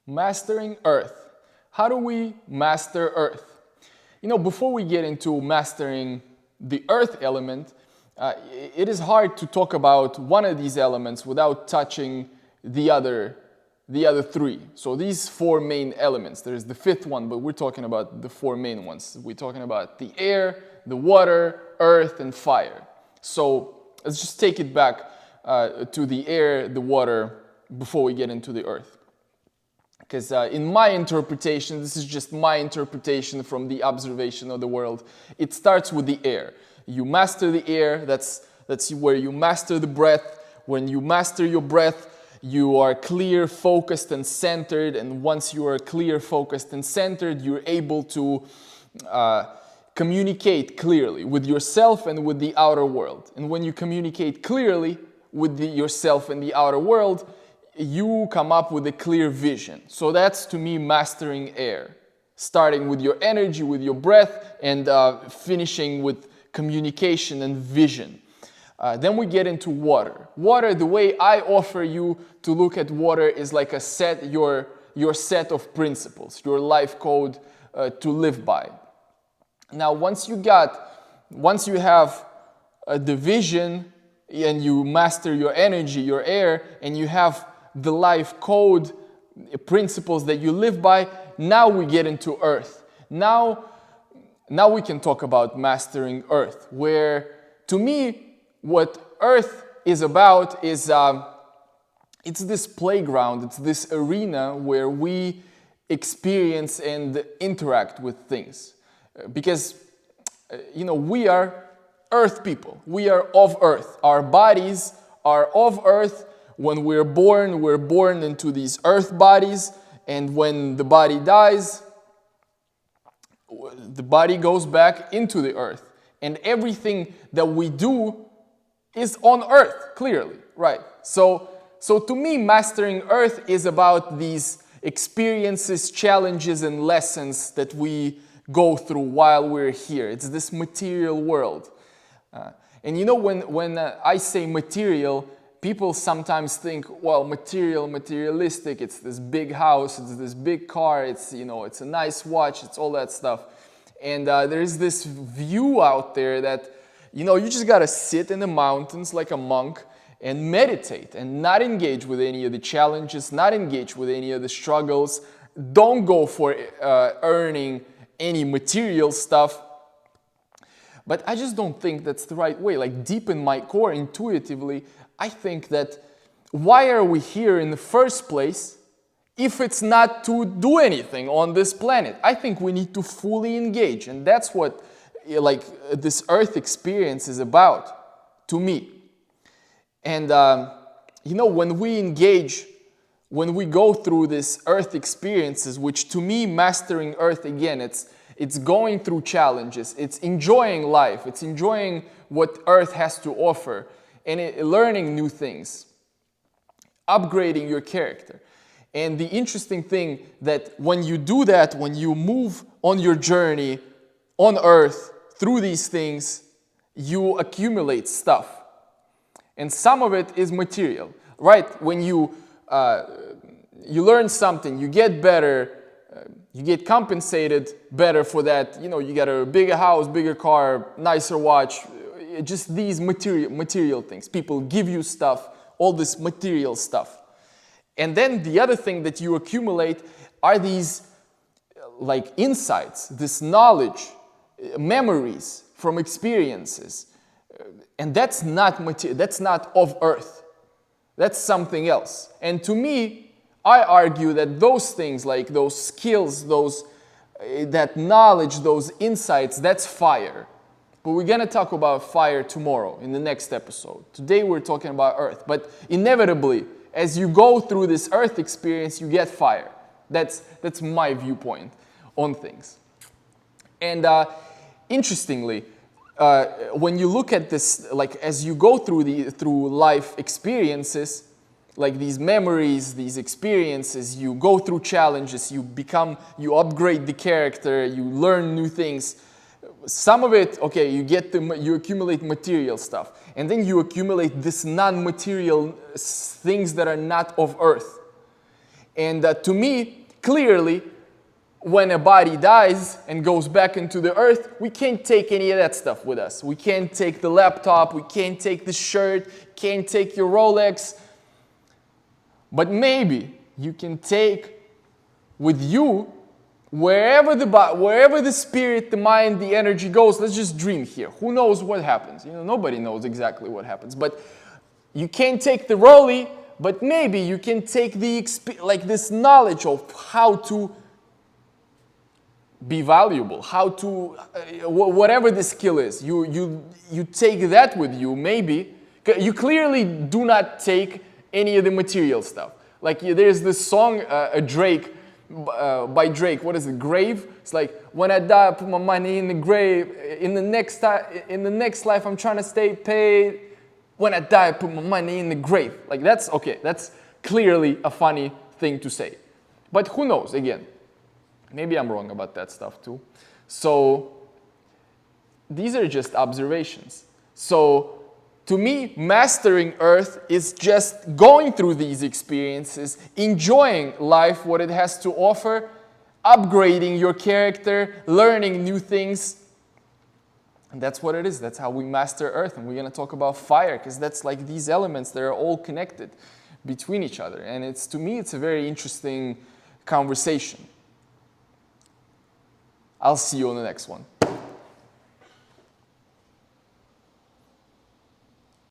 Mastering Earth. How do we master Earth? Before we get into mastering the Earth element, it is hard to talk about one of these elements without touching the other three. So these four main elements. There's the fifth one, but we're talking about the four main ones. We're talking about the air, the water, earth, and fire. So let's just take it back to the air, the water, before we get into the earth. Because in my interpretation, this is just my interpretation from the observation of the world, it starts with the air. You master the air, that's where you master the breath. When you master your breath, you are clear, focused, and centered. And once you are clear, focused, and centered, you're able to communicate clearly with yourself and with the outer world. And when you communicate clearly with yourself and the outer world, you come up with a clear vision. So that's, to me, mastering air. Starting with your energy, with your breath, and finishing with communication and vision. Then we get into water. Water, the way I offer you to look at water is like your set of principles, your life code to live by. Now, once you have the vision and you master your energy, your air, and you have the life code principles that you live by, now we get into earth. Now we can talk about mastering earth, where to me what earth is about is it's this playground, it's this arena where we experience and interact with things. Because we are earth people, we are of earth, our bodies are of earth. When we're born into these earth bodies, and when the body dies, the body goes back into the earth. And everything that we do is on earth, clearly, right? So to me, mastering earth is about these experiences, challenges, and lessons that we go through while we're here. It's this material world. When I say material, people sometimes think, well, materialistic, it's this big house, it's this big car, it's a nice watch, it's all that stuff. And there's this view out there that, you just gotta sit in the mountains like a monk and meditate and not engage with any of the challenges, not engage with any of the struggles. Don't go for earning any material stuff. But I just don't think that's the right way. Like deep in my core, intuitively, I think that why are we here in the first place if it's not to do anything on this planet? I think we need to fully engage, and that's what this earth experience is about to me. And when we engage, when we go through this earth experiences, which to me, mastering earth, again, it's going through challenges, it's enjoying life, it's enjoying what earth has to offer, and learning new things, upgrading your character. And the interesting thing that when you do that, when you move on your journey on earth through these things, you accumulate stuff. And some of it is material, right? When you learn something, you get better, you get compensated better for that. You get a bigger house, bigger car, nicer watch, just these material things. People give you stuff, all this material stuff. And then the other thing that you accumulate are these insights, this knowledge, memories from experiences. And that's not of earth. That's something else. And to me, I argue that those things, like those skills, that knowledge, those insights, that's fire. But we're going to talk about fire tomorrow in the next episode. Today we're talking about earth. But inevitably, as you go through this earth experience, you get fire. That's my viewpoint on things. And interestingly, when you look at this, as you go through life experiences, like these memories, these experiences, you go through challenges, you upgrade the character, you learn new things. Some of it, okay, you accumulate material stuff, and then you accumulate this non-material things that are not of earth. And to me, clearly, when a body dies and goes back into the earth, we can't take any of that stuff with us. We can't take the laptop, we can't take the shirt, can't take your Rolex. But maybe you can take with you wherever the spirit, the mind, the energy goes. Let's just dream here. Who knows what happens? Nobody knows exactly what happens. But you can't take the Rolly, but maybe you can take this knowledge of how to be valuable, how to, whatever the skill is, you take that with you, maybe. You clearly do not take any of the material stuff. Like there's this song, Drake, by Drake, what is it, Grave? It's like, when I die, I put my money in the grave. In the next life, I'm trying to stay paid. When I die, I put my money in the grave. Like that's clearly a funny thing to say. But who knows, again. Maybe I'm wrong about that stuff too. So these are just observations. So to me, mastering Earth is just going through these experiences, enjoying life, what it has to offer, upgrading your character, learning new things. And that's what it is. That's how we master Earth. And we're going to talk about fire, because that's like these elements that are all connected between each other. And to me, it's a very interesting conversation. I'll see you on the next one.